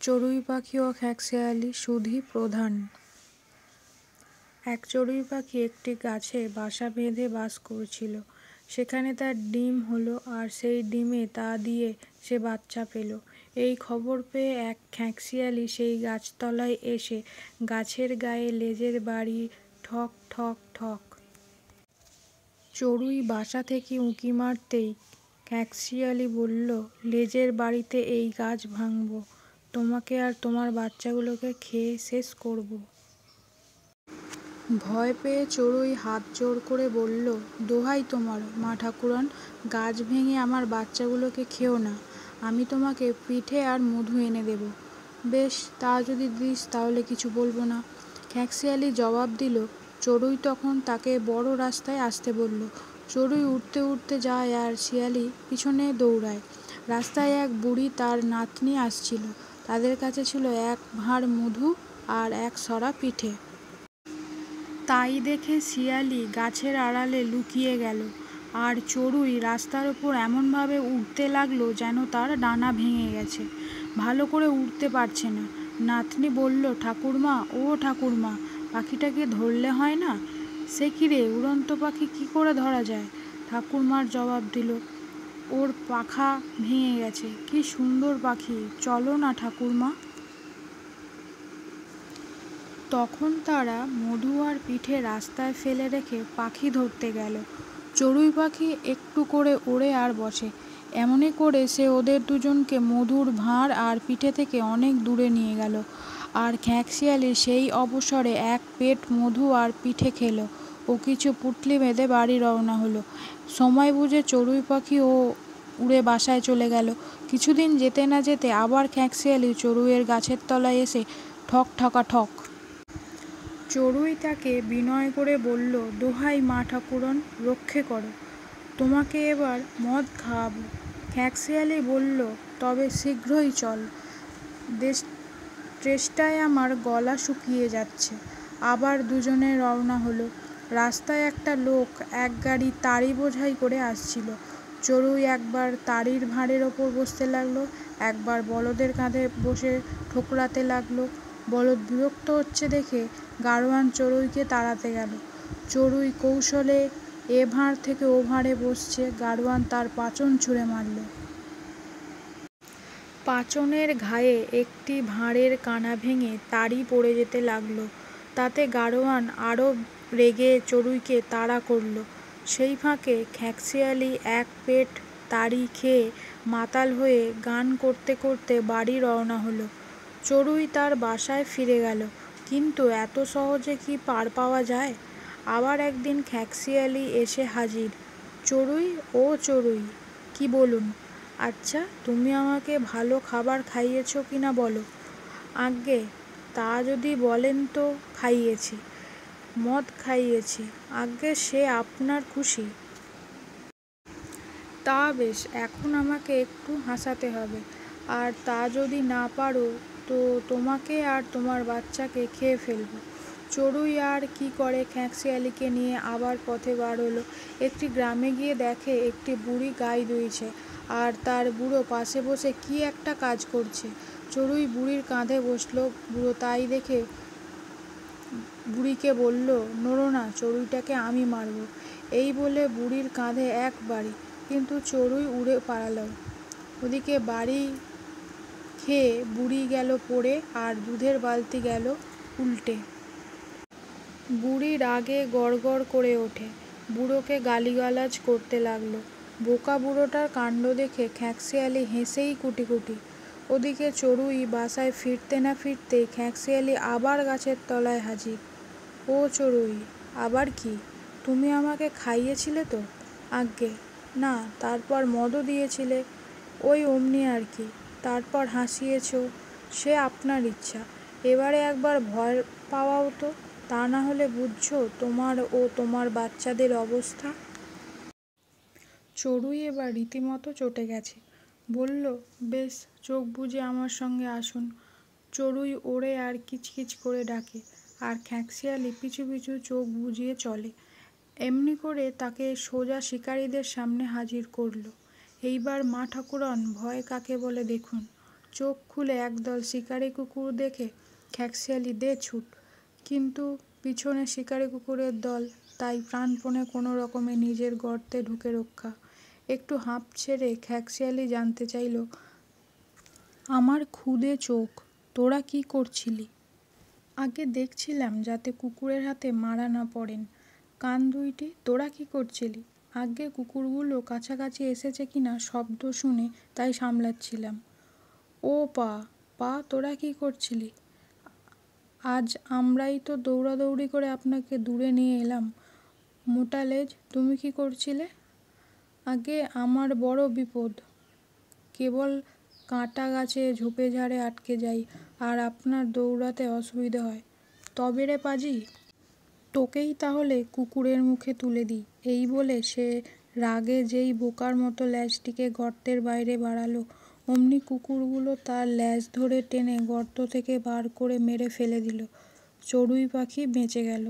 চড়ুই পাখি ও খ্যাঁকশিয়ালি সুধী প্রধান। এক চড়ুই পাখি একটি গাছে বাসা বেঁধে বাস করছিল। সেখানে তার ডিম হলো, আর সেই ডিমে তা দিয়ে সে বাচ্চা পেল। এই খবর পেয়ে এক খ্যাঁকশিয়ালি সেই গাছতলায় এসে গাছের গায়ে লেজের বাড়ি ঠক ঠক ঠক। চড়ুই বাসা থেকে উঁকি মারতেই খ্যাঁকশিয়ালি বলল, লেজের বাড়িতে এই গাছ ভাঙব, তোমাকে আর তোমার বাচ্চাগুলোকে খেয়ে শেষ করব। ভয় পেয়ে চড়ুই হাত জোড় করে বলল, দোহাই তোমার মা ঠাকুরন, গাছ ভেঙে আমার বাচ্চাগুলোকে খেও না, আমি তোমাকে পিঠে আর মধু এনে দেব। বেশ, তা যদি দিস তাহলে কিছু বলবো না। খ্যাঁকশিয়ালি জবাব দিল। চড়ুই তখন তাকে বড় রাস্তায় আসতে বলল। চড়ুই উঠতে উঠতে যায় আর শিয়ালি পিছনে দৌড়ায়। রাস্তায় এক বুড়ি তার নাতনি আসছিল। তাদের কাছে ছিল এক ভাঁড় মধু আর এক সরা পিঠে। তাই দেখে শিয়ালি গাছের আড়ালে লুকিয়ে গেল, আর চড়ুই রাস্তার ওপর এমনভাবে উড়তে লাগলো যেন তার ডানা ভেঙে গেছে, ভালো করে উড়তে পারছে না। নাতনি বলল, ঠাকুরমা, ও ঠাকুরমা, পাখিটাকে ধরলে হয় না? সে কি রে, উড়ন্ত পাখি কি করে ধরা যায়? ঠাকুরমার জবাব দিল, ওর পাখা ভেঙে গেছে। কি সুন্দর পাখি, চলো না ঠাকুরমা। তখন তারা মধু আর পিঠে রাস্তায় ফেলে রেখে পাখি ধরতে গেল। চড়ুই পাখি একটু করে ওড়ে আর বসে। এমনি করে সে ওদের দুজনকে মধুর ভাঁড় আর পিঠে থেকে অনেক দূরে নিয়ে গেল। আর খ্যাঁকশিয়ালি সেই অবসরে এক পেট মধু আর পিঠে খেলো ও কিছু পুঁটলি বেঁধে বাড়ি রওনা হলো। সময় বুঝে চড়ুই পাখিও উড়ে বাসায় চলে গেল। কিছুদিন যেতে না যেতে আবার খ্যাঁকশিয়ালি চড়ুইয়ের গাছের তলায় এসে ঠক ঠকা ঠক। চড়ুই তাকে বিনয় করে বলল, দোহাই মা ঠাকুরন, রক্ষে করো, তোমাকে এবার মদ খাওয়াবো। খ্যাঁকশিয়ালি বলল, তবে শীঘ্রই চল, তেষ্টায় আমার গলা শুকিয়ে যাচ্ছে। আবার দুজনে রওনা হলো। রাস্তায় একটা লোক এক গাড়ি তাড়ি বোঝাই করে আসছিল। চড়ুই একবার তাড়ির ভাঁড়ের ওপর বসতে লাগলো, একবার বলদের কাঁধে বসে ঠোকরাতে লাগলো। বলদ বিরক্ত হচ্ছে দেখে গাড়োয়ান চড়ুইকে তাড়াতে গেল। চড়ুই কৌশলে এ ভাঁড় থেকে ও ভাঁড়ে বসছে, গাড়োয়ান তার পাচন ছুঁড়ে মারল। পাচনের ঘায়ে একটি ভাঁড়ের কানা ভেঙে তাড়ি পড়ে যেতে লাগলো। তাতে গাড়োয়ান আরও রেগে চড়ুইকে তাড়া করল। সেই ফাঁকে খ্যাঁকশিয়ালি এক পেট তাড়ি খেয়ে মাতাল হয়ে গান করতে করতে বাড়ি রওনা হলো। চড়ুই তার বাসায় ফিরে গেল, কিন্তু এত সহজে কি পার পাওয়া যায়? আবার একদিন খ্যাঁকশিয়ালি এসে হাজির। চড়ুই, ও চড়ুই, কি বলুন? আচ্ছা, তুমি আমাকে ভালো খাবার খাইয়েছ কি না বলো। আজ্ঞে, তা যদি বলেন তো খাইয়েছি, মদ খাইয়েছি। আজ্ঞে, সে আপনার খুশি। তা বেশ, এখন আমাকে একটু হাসাতে হবে, আর তা যদি না পারো তো তোমাকে আর তোমার বাচ্চাকে খেয়ে ফেলব। চড়ুই আর কি করে খ্যাঁকশিয়ালিকে নিয়ে আবার পথে বার হলো। একটি গ্রামে গিয়ে দেখে একটি বুড়ি গাই দুইছে, আর তার বুড়ো পাশে বসে কি একটা কাজ করছে। চড়ুই বুড়ির কাঁধে বসলো। বুড়ো তাই দেখে বুড়িকে বলল, নড়ো না, চড়ুইটাকে আমি মারব। এই বলে বুড়ির কাঁধে এক বাড়ি, কিন্তু চড়ুই উড়ে পালাল। ওদিকে বাড়ি খেয়ে বুড়ি গেল পড়ে, আর দুধের বালতি গেল উল্টে। বুড়ি রাগে গড়গড় করে ওঠে, বুড়োকে গালিগালাজ করতে লাগলো। বোকা বুড়োটার কাণ্ড দেখে খ্যাঁকশিয়ালি হেসেই কুটিকুটি। ওদিকে চড়ুই বাসায় ফিরতে না ফিরতেই খ্যাঁকশিয়ালি আবার গাছের তলায় হাজির। ও চড়ুই, আবার কি? তুমি আমাকে খাইয়েছিলে তো? আজ্ঞে না, তারপর মদও দিয়েছিলে, ওই অমনি আর কি। তারপর হাসিয়েছ, সে আপনার ইচ্ছা। এবারে একবার ভয় পাওয়াও তো, তা না হলে বুঝছো তোমার ও তোমার বাচ্চাদের অবস্থা। চড়ুই এবার রীতিমতো চটে গেছে। বলল, বেশ, চোখ বুজে আমার সঙ্গে আসুন। চড়ুই ওড়ে আর কিচকিচ করে ডাকে, আর খ্যাঁকশিয়ালি পিছু পিছু চোখ বুজিয়ে চলে। এমনি করে তাকে সোজা শিকারীদের সামনে হাজির করল। এইবার মা ঠাকুরন, ভয় কাকে বলে দেখুন। চোখ খুলে একদল শিকারি কুকুর দেখে খ্যাকশিয়ালি দে ছুট, কিন্তু পিছনে শিকারি কুকুরের দল, তাই প্রাণপণে কোনো রকমে নিজের গর্তে ঢুকে রক্ষা। একটু হাঁপ ছেড়ে খ্যাকশিয়ালি জানতে চাইল, আমার ক্ষুদে চোখ, তোরা কি করছিলি? আগে দেখছিলাম যাতে কুকুরের হাতে মারা না পড়েন। কান দুইটি, তোরা কি করছিলি? আগে কুকুরগুলো কাছাকাছি এসেছে কিনা শব্দ শুনে তাই সামলাচ্ছিলাম। ও পা, পা তোরা কি করছিলি? আজ আমরাই তো দৌড়াদৌড়ি করে আপনাকে দূরে নিয়ে এলাম। মোটা লেজ, তুমি কি করছিলে? আগে আমার বড় বিপদ, কেবল কাঁটা গাছে ঝোপে ঝাড়ে আটকে যাই আর আপনার দৌড়াতে অসুবিধে হয়। তবে রে পাজি, তোকেই তাহলে কুকুরের মুখে তুলে দিই। এই বলে সে রাগে যেই বোকার মতো ল্যাজটিকে গর্তের বাইরে বাড়ালো, অমনি কুকুরগুলো তার ল্যাজ ধরে টেনে গর্ত থেকে বার করে মেরে ফেলে দিল। চড়ুই পাখি বেঁচে গেল।